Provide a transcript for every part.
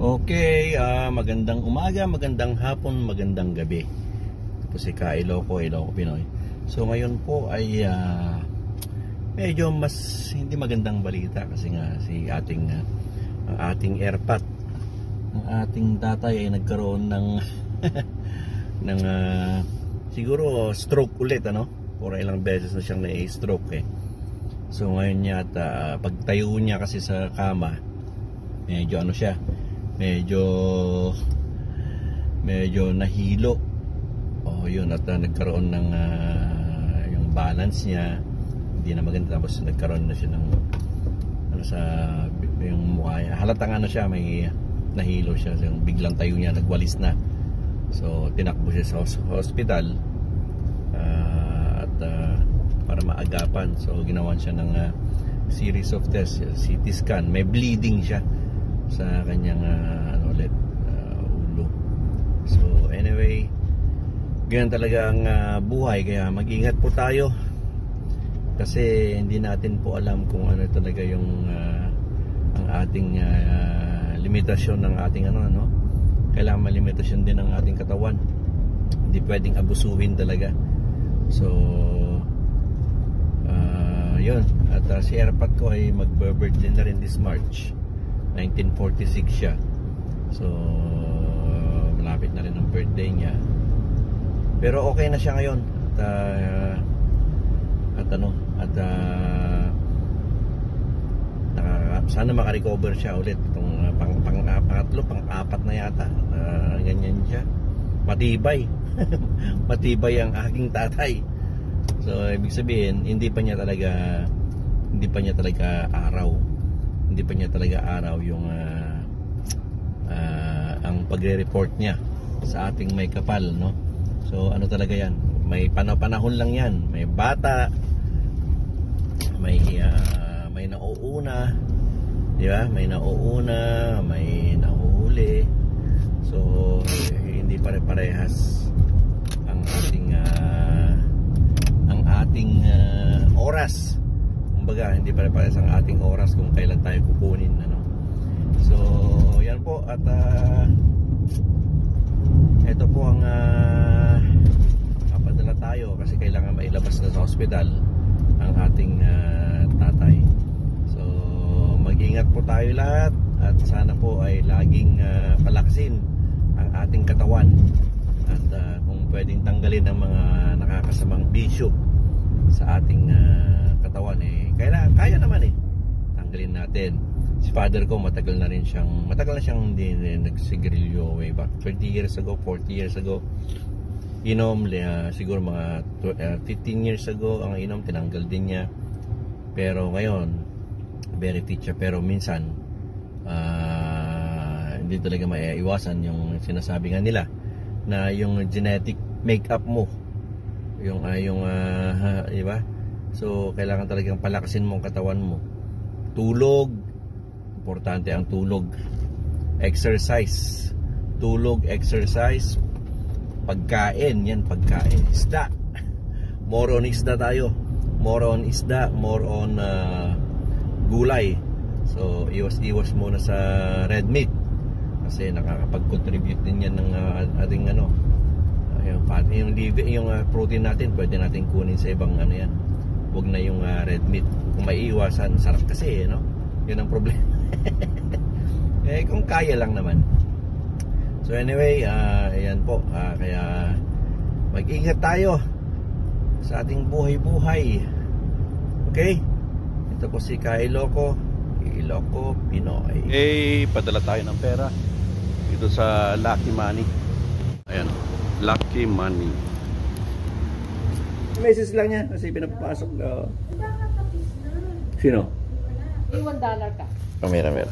Okay, magandang umaga, magandang hapon, magandang gabi. Ito po si Ilocco Pinoy. So ngayon po ay medyo mas hindi magandang balita kasi nga si ang ating airpat, ang ating tatay ay nagkaroon ng ng siguro stroke ulit, ano? Por ilang beses na siyang na-stroke eh. So ngayon yata pagtayo niya kasi sa kama, medyo ano siya, medyo nahilo. Yun, at nagkaroon ng yung balance niya hindi na maganda, tapos nagkaroon na siya ng ano sa yung mukha niya. Halatang ano siya, may nahilo siya. So, yung biglang tayo niya, nagwalis na. So tinakbo siya sa hospital at para maagapan. So ginawan siya ng series of tests, CT scan. May bleeding siya sa kanyang ulo. So anyway, ganyan talaga ang buhay, kaya mag-ingat po tayo kasi hindi natin po alam kung ano talaga yung ang ating limitasyon ng ating kailangan malimitasyon din ng ating katawan. Hindi pwedeng abusuhin talaga. So yun, at si airpat ko ay mag-birthday na rin this March. 1946 siya. So malapit na rin ang birthday niya. Pero okay na siya ngayon. Sana makarecover siya ulit. Itong pangatlo, pang-apat na yata. Ganyan siya. Matibay. Matibay ang aking tatay. So ibig sabihin, hindi pa niya talaga araw yung ang pagre-report niya sa ating may kapal, no? So ano talaga yan, may panahon lang yan. May bata, may nauuna, di ba? May nauuna, may nahuhuli. So hindi pare-parehas ang ating oras. Kumbaga, hindi pare-parehas ang ating oras kung kailan tayo kukunin, ano. So yan po, at ito po ang papadala tayo kasi kailangan mailabas na sa ospital ang ating tatay. So mag-ingat po tayo lahat, at sana po ay laging palaksin ang ating katawan, at kung pwedeng tanggalin ang mga nakakasamang bisyo sa ating katawan, kaya naman tanggalin natin. Si father ko matagal na siyang hindi nagsigarilyo way back 20 years ago, 40 years ago. Inom siguro mga 15 years ago ang inom, tinanggal din niya. Pero ngayon very fit siya. Pero minsan hindi talaga maiiwasan yung sinasabi nga nila na yung genetic makeup mo, yung diba? So kailangan talagang palakasin mo ang katawan mo. Tulog, importante ang tulog. Exercise, tulog, exercise, pagkain, isda. More on isda tayo. More on isda, more on gulay. So iwas muna sa red meat kasi nakakapag-contribute din yan ng ating yung protein natin, pwede natin kunin sa ibang yan. Huwag na yung red meat. Kung maiiwasan, sarap kasi, no? Yun ang problema. Kung kaya lang naman. So anyway, ayan po, kaya mag-ingat tayo sa ating buhay-buhay. Okay? Ito po si Ilocco Pinoy. Padala tayo ng pera dito sa Lucky Money. Ayan, Lucky Money. Message lang niya kasi pinapapasok daw. Sino? $1 ka. Meron.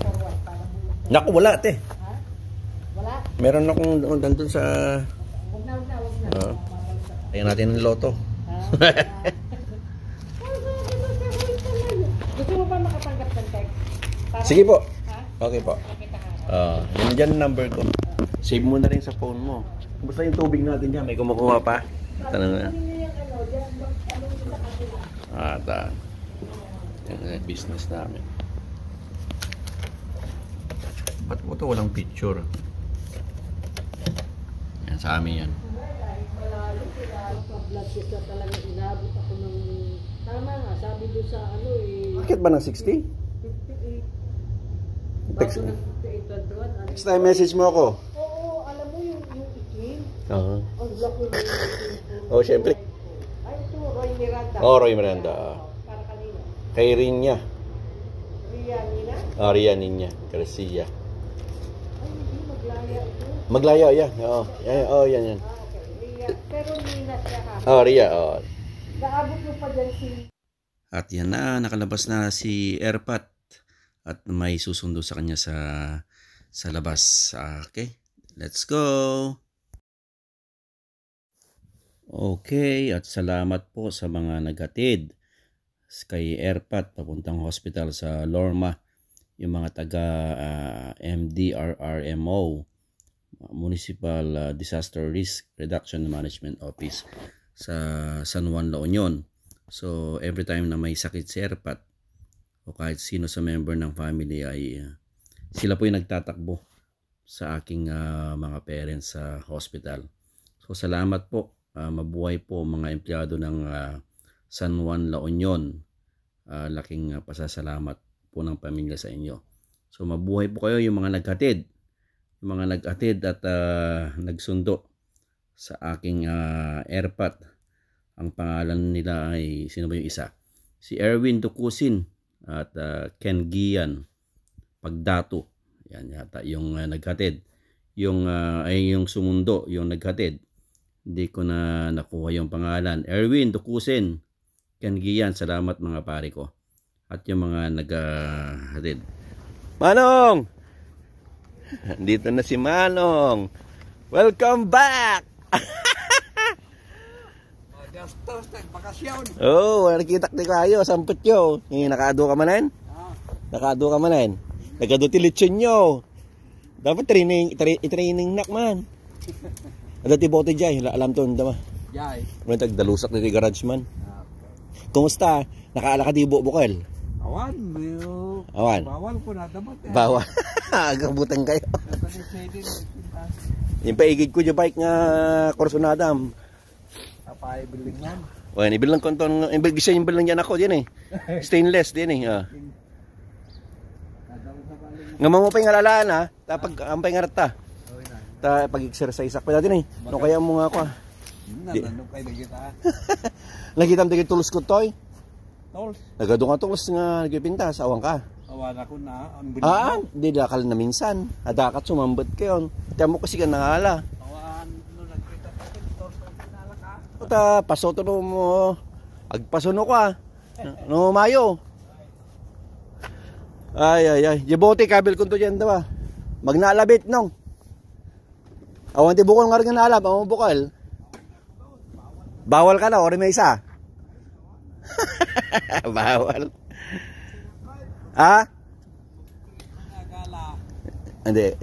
Naku, wala ate. Ha? Wala? Meron akong nandun sa... Wag na. Ayan natin ng loto. Gusto mo ba makatanggap ng text? Sige po. Ha? Okay po. Pakita ka. Yan dyan number ko. Save mo na rin sa phone mo. Basta yung tubig natin dyan, may kumukuha pa. Tanong na. Yung business namin. Ba't mo to, walang picture. Yan, sa amin yan. Blood test na talaga inabot ako ng tama nga, sabi doon sa ano eh Bakit ba ng 60? 58. Text, Bago ng 58 na doon. next time message mo ako. Oo, alam mo yung itim. Oo. Ang laki mo yung itim. Oh, syempre. Ay, ito, Roy Miranda. Oh, Roy Miranda. Para kanina. Kay Rinya. Ria Nina? Aria Ninya. Garcia. Ay, hindi, maglaya ito. Maglaya, yan. Oo. Yan, oh, yan, yan. Okay, Ria. Pero Nina siya ha. Oh, Ria. Oh. Naabot mo pa dyan si... At yan na, nakalabas na si Airpat. At may susundo sa kanya sa labas. Okay, let's go! Okay, at salamat po sa mga naghatid kay Airpat papuntang hospital sa Lorma, yung mga taga MDRRMO, Municipal Disaster Risk Reduction Management Office sa San Juan, La Union. So every time na may sakit si Airpat o kahit sino sa member ng family ay sila po yung nagtatakbo sa aking mga parents sa hospital. So salamat po. Mabuhay po mga empleyado ng San Juan, La Union. Laking pasasalamat po ng pamilya sa inyo. So mabuhay po kayo yung mga naghatid. Yung mga naghatid at nagsundo sa aking Airpat. Ang pangalan nila ay, sino ba yung isa? Si Erwin Dukusin at Ken Gian Pagdato. Yan yata yung naghatid. Yung sumundo, yung naghatid. Hindi ko na nakuha yung pangalan. Erwin Dukusin, Ken Gian, salamat mga pare ko. At yung mga naghatid. Manong! Dito na si Manong. Welcome back! Gastos, nagbakasyon. Oh, nakita ko kayo, sampot yo. Nakado ka manan? Nakado ka manan? Nagado tilitsyon nyo. Dapat training nak man. Ada ti bote jay, alam to ndama. Jay. May tagdalusak ni garage man. Kumusta? Nakaala ka di bukal? Awan, Awan. bawal ko na dapat. Bawa. Agabutan kayo. Yung paigid ko yung bike nga Corsonadam. Tapay building yan. Well, ibilang ko itong, ibigisa yung bilang yan ako, yan eh. Stainless, yan eh. Nga mo pa yung alalaan ha, tapag ampay nga rata. Pag-exercise ako natin eh. No kaya mo nga ako ha. Nananong kayo na kita. Nagitam tigil tulos ko toy. Tols. Nagado nga tulos nga nagpipinta, sawang ka. Awan ako na. Ang bilang. Di dakal na minsan. Adakat sumambot kayo. Tiyan mo kasi ka nangala. Awan, no nagkita pa ito. Tols ko pinala ka. Puta, pasoto no mo. Agpasono ko ha. No mayo. Ay. Jibote kabil ko to dyan diba? Magnalabit nong. Awan ti bukol nga rin nga nalab. Awan bukol. Bawal ka na, ori may isa. Bawal. Ha? Hindi.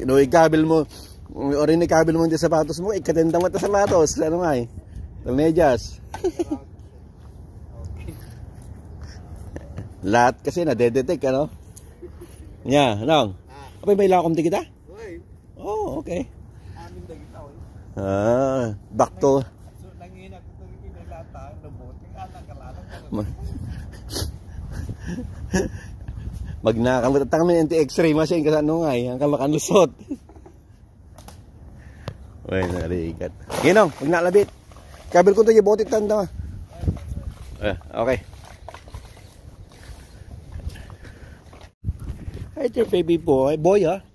No, ikabil mo. Ori ni kabil mo yung sapatos mo. Ikatendang mo ito sapatos. Ano nga eh? Medyas. Lahat kasi na-detect, ano? Nya, anong? Apay may lakom di kita? Oh, okay. Amin na kita. Back to... So, nangina ko ito yung pinalata. Nabuti ka lang kalalang. Magnakamutang kami ng x-ray machine kasi ano nga eh, ang kalakan lusot. Uy, narigat. Ginong, magnalabit. Kabil ko ito yung botit tanda. Okay. Hi there, baby boy. Boy, ha?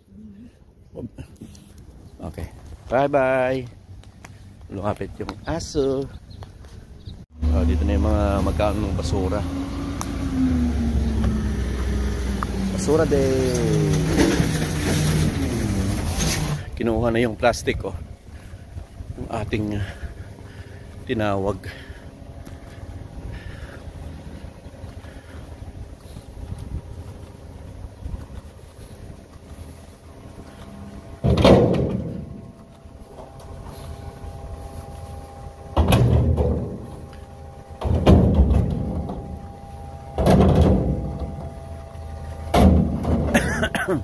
Okay. Bye-bye. Lumapit yung aso. Dito na yung mga magkano ng basura. Basura day. Kinuha na yung plastic, oh. Yung ating tinawag. Hey,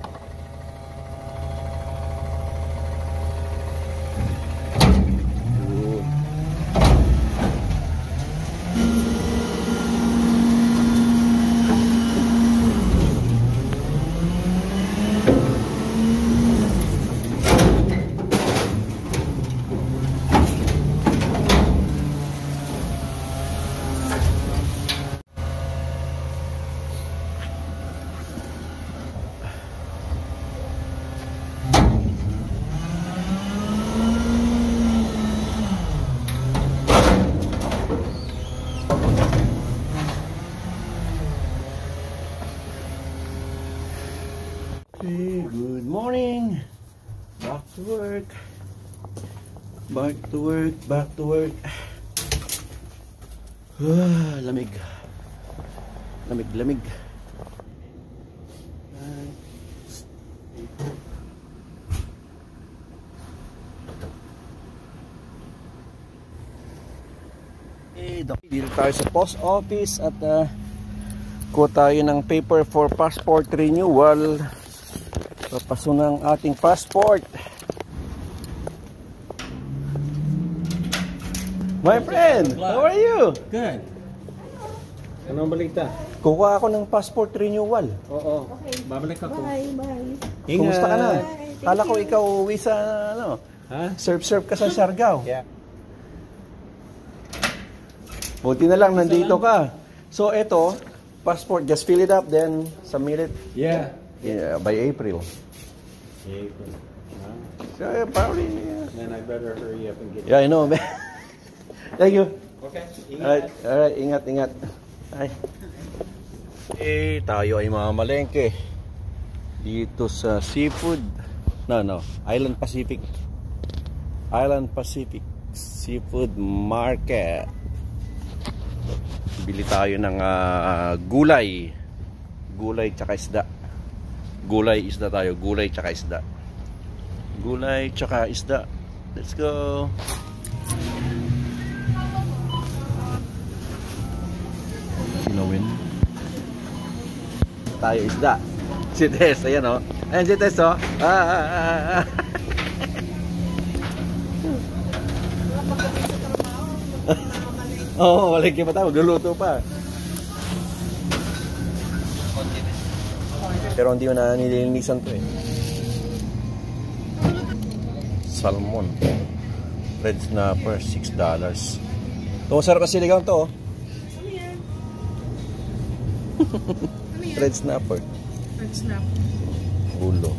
good morning. Back to work. Back to work. Back to work. Lamig. Lamig, lamig. Dito tayo sa post office at kuha tayo ng paper for passport renewal. Papaso ng ating passport. My friend, how are you? Good. Anong balita? Kukuha ako ng passport renewal. Oo. Babalik ako. Bye. Kumusta ka na? Bye. Kala ko ikaw uwi sa ano, Ha? serve ka sa Siargao. Yeah. Buti na lang nandito ka. So eto, passport, just fill it up then submit it Yeah. by April. So probably Then I better hurry up and get yeah, I know. Thank you. Okay. Alright, ingat. Ay. Tayo ay mamalengke dito sa seafood. No, Island Pacific Seafood Market. Bili tayo ng gulay tsaka isda. Gulay tsaka isda. Let's go. Sinawin. Tayo isda. Si Tess, ayan o. Ayan si Tess o. Oo, walang kipa tayo. Magluluto pa. Pero hindi mo na nililinisan to eh. Salmon. Red snapper, $6. Ito, sarap kasi siligang to. Red snapper. Ulo.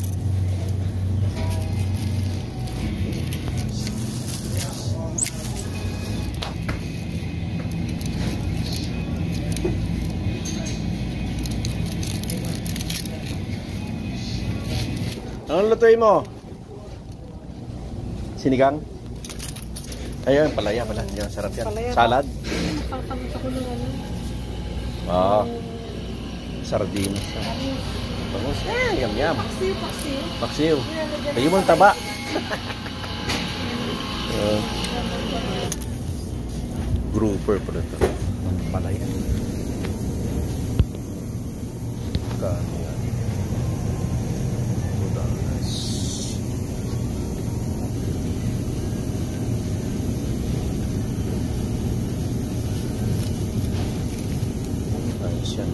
Anong lutuin mo? Sinigang? Ayun, palaya pala. Yan, sarap yan. Palaya. Salad? Pangkamot ako ng ano. Sardinas. Bangus. Yum. Paksiw. Paksiw. Ayun mo ang taba. Grouper pala ito. Palaya. Kano yan? $2. Yan.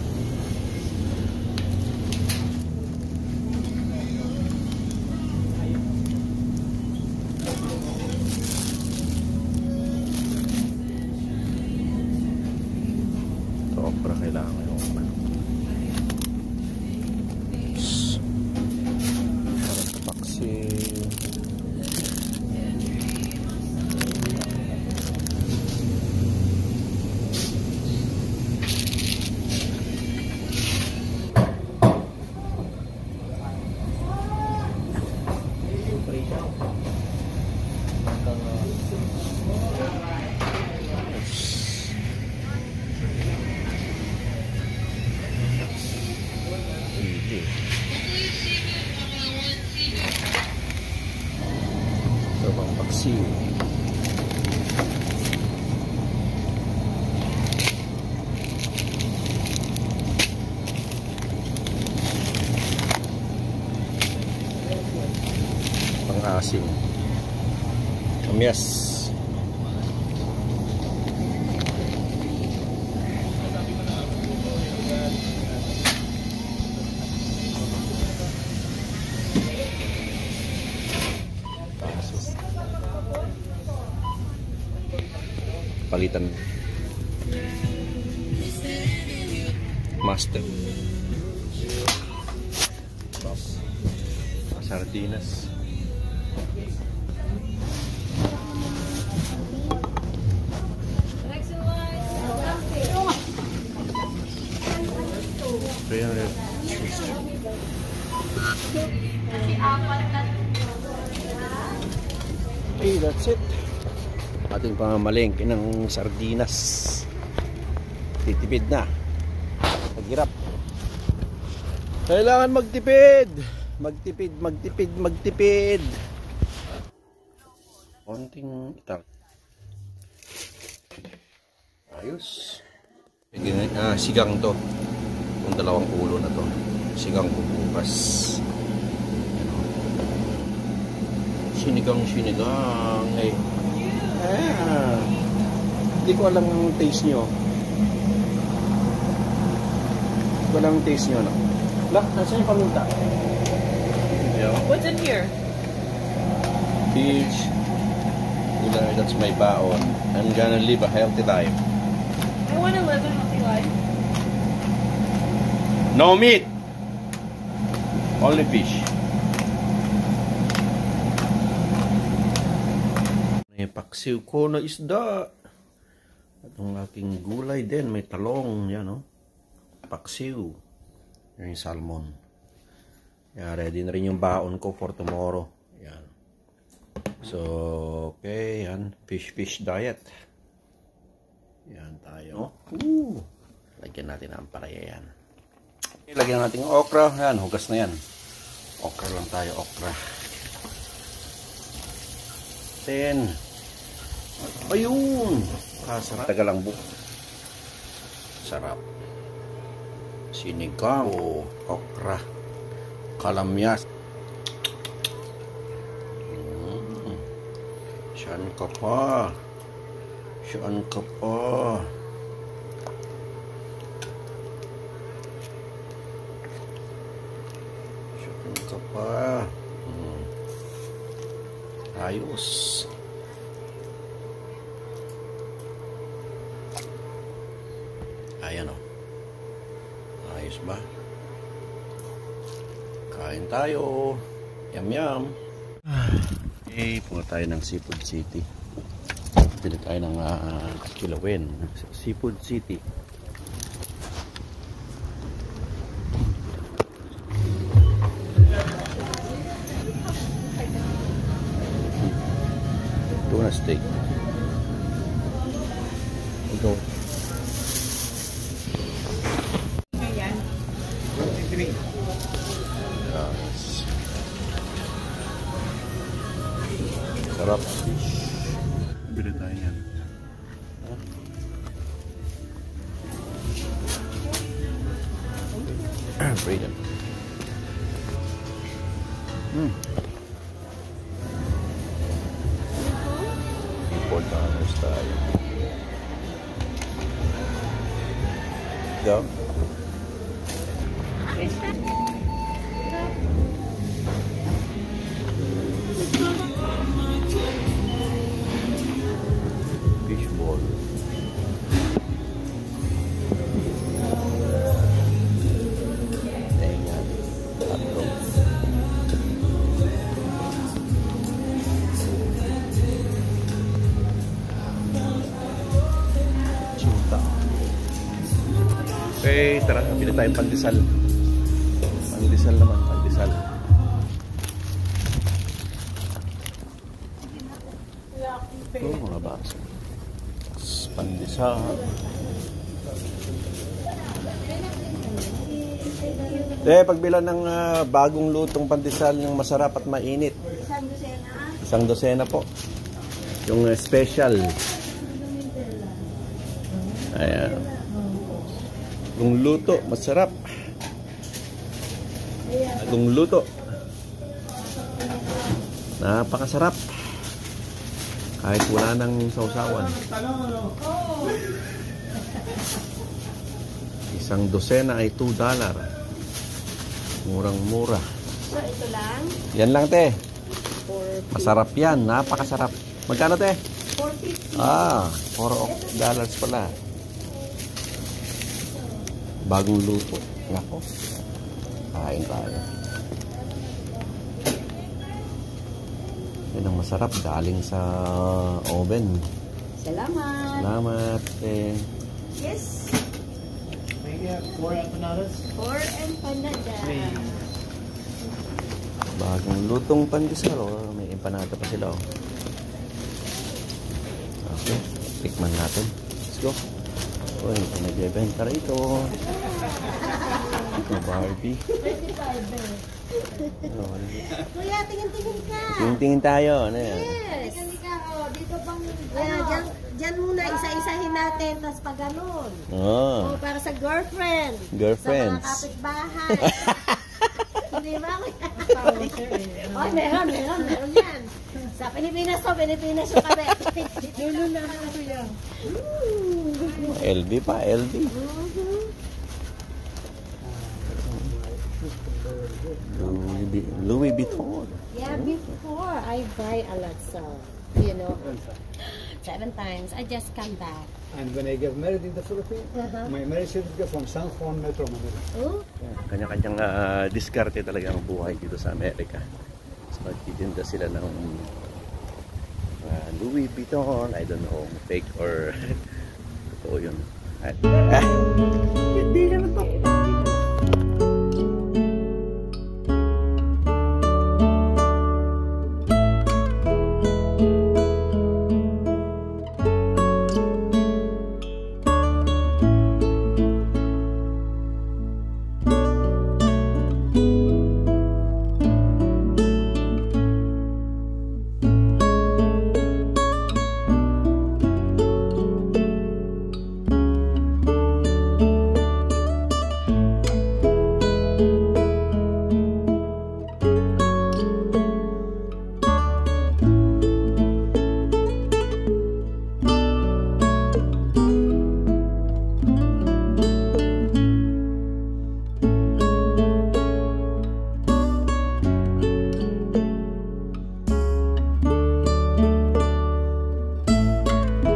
Para kailangan yung para sa paksiw. Bang paksiw. asim. Kamyas. Palitan. Master. Sardinas. Okay, that's it. Ating pamamalengke ng sardinas. Titipid na. Maghirap. Kailangan magtipid. Magtipid. Konting itak. Ayos. Sigang to. Yung dalawang ulo na to. Sigang bubukas. Sinigang. Eh. Hindi ko alam ang taste nyo. No? Lah, nasa yung paminta? Yeah. What's in here? Beach. That's my baon. I'm gonna live a healthy life. I want to live a healthy life. No meat. Only fish. May paksiw ko na isda. At ang aking gulay din, may talong, yan o. Paksiw. Yan yung salmon. Yan, ready na rin yung baon ko for tomorrow. Yan. So, okay, yan. Fish diet. Yan tayo. Lagyan natin ang paraya yan. Okay, lagyan natin ang okra. Yan, hugas na yan. Okra lang tayo, okra. Then, ayun. Sarap. Tagalangbo. Sarap. Sinigang. Okra. Kalamyas. Saan ka pa? Saan ka pa? Ayos. Ayan o. Ayos ba? Kain tayo. Yum. Okay, punta tayo ng Seafood City. Pili tayo ng Kilawin. Seafood City. Tuna steak. Ito. Ayan. Yes. Sarap. Bili tayo yan. Freedom. $4 tayo. Go. Fishball. Tengan. Tatlo. Cinta. Okay, tara, bili tayong pandesal. Pandesal naman, pandesal. Ito, mga baso. Pandesal. Pagbilan ng bagong lutong pandesal yung masarap at mainit. Isang dosena po. Yung special. Ayan. Yung luto, masarap. Yung luto. Napakasarap. Kahit wala nang sausawan. Isang dosena ay $2. Murang-mura. So, ito lang. Yan lang, te. 4 Masarap yan. Napakasarap. Magkano, te? 450. $4 pala. Bagong luto. Nako. Kain tayo. Yan ang masarap. Galing sa oven. Salamat. Salamat, te. Yes. Maybe 4 empanadas. 4 empanada. Bagong lutong pandesal. Oh. May empanada pa sila. Oh. Okay. Tikman natin. Let's go. Uy, nagbebenta rito. Ito, Barbie. 35 eh. Kuya, tingin-tingin ka. Tingin-tingin tayo. Ano yan? Yes. Dito bang... Diyan muna, isa-isahin natin, tapos pag ganun. Oh. O, para sa girlfriend. Girlfriends. Sa mga kapitbahay. Hindi ba? Oh, meron yan. Sa Pilipinas yung kabe. Lulu na ako kuya. LV pa, LV. Louis Vuitton. Yeah, before I buy a lot, so, 7 times. I just come back. And when I get married in the Philippines, my marriage certificate from San Juan Metro Manila. Oh, Kanya-kanyang diskarte talaga ang buhay dito sa Amerika. So, nagtitinda sila ng Louis Vuitton. I don't know, fake or totoo yun. Hindi naman to.